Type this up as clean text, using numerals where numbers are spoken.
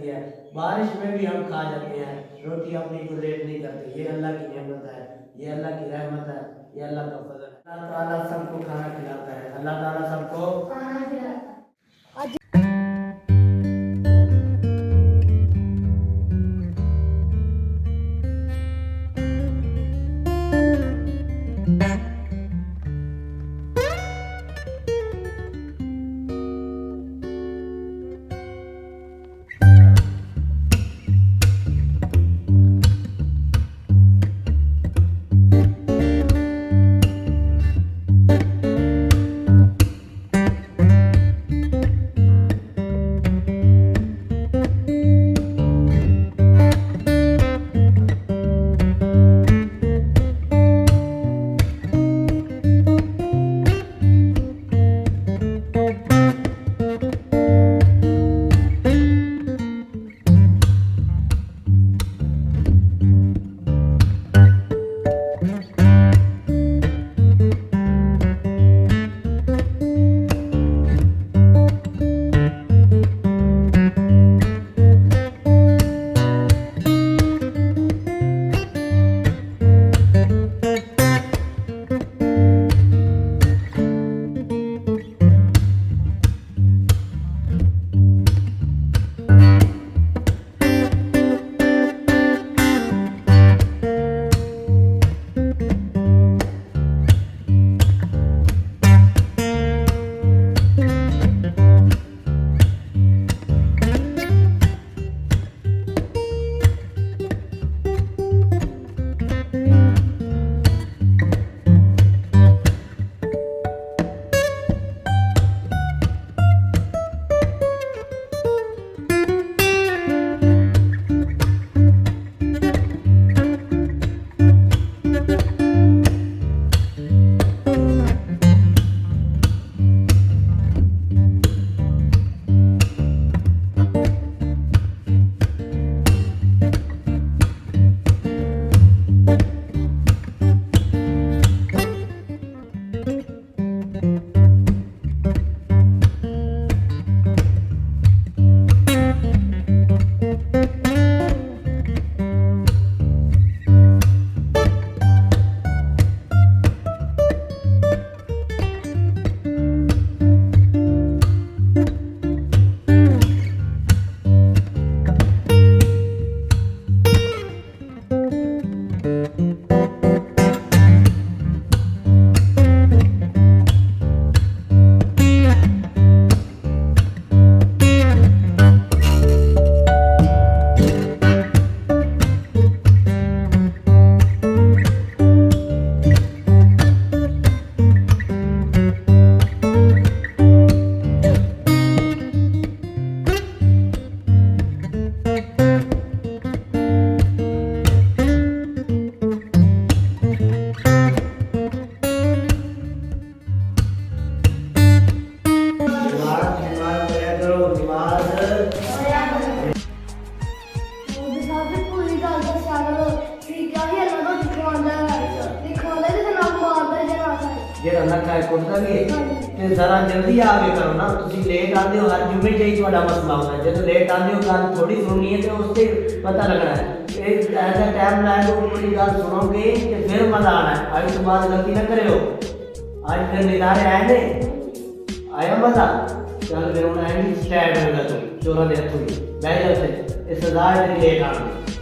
है, बारिश में भी हम खा जाते हैं, रोटी अपनी को लेट नहीं करते। ये अल्लाह की नेमत है, ये अल्लाह की रहमत है, ये अल्लाह का फजल है। अल्लाह ताला सबको खाना खिलाता है, अल्लाह ताला सबको खाना खिलाता है। ਜਿਹੜਾ ਲੱਖਾ ਹੈ ਕੁੱਟਦਾ ਵੀ ਹੈ ਤੇ ਜ਼ਰਾ ਜਲਦੀ ਆ ਕੇ ਕਰੋ ਨਾ। ਤੁਸੀਂ ਲੇਟ ਆਉਂਦੇ ਹੋ, ਹਰ ਜੁਮੇ 'ਚ ਹੀ ਤੁਹਾਡਾ ਮਸਲਾ ਹੁੰਦਾ ਹੈ। ਜਦੋਂ ਲੇਟ ਆਉਂਦੇ ਹੋ ਗੱਲ ਥੋੜੀ ਸੁਣਨੀ ਹੈ ਤੇ ਉਸ ਤੇ ਪਤਾ ਲੱਗਣਾ ਹੈ। ਇਹ ਐਸਾ ਟਾਈਮ ਲਾਇਆ तो पूरी ਗੱਲ सुनोगे ਤੇ ਫਿਰ ਮਜ਼ਾ ਆਣਾ ਹੈ। ਅੱਜ ਤੋਂ ਬਾਅਦ ਗਲਤੀ ਨਾ ਕਰਿਓ। ਅੱਜ ਫਿਰ ਨਿਦਾਰੇ ਆਏ ਨੇ, ਆਇਆ ਮਜ਼ਾ। ਚੱਲ ਫਿਰ ਹੁਣ ਐਂ ਸਟੈਂਡ ਹੋਗਾ ਤੂੰ ਚੋਰਾਂ ਦੇ ਹੱਥੋਂ ਬਹਿ ਜਾ ਉੱਥੇ। ਇਹ ਸਜ਼ਾ ਹੈ ਤੇਰੀ ਲੇਟ ਆਉਣ ਦੀ।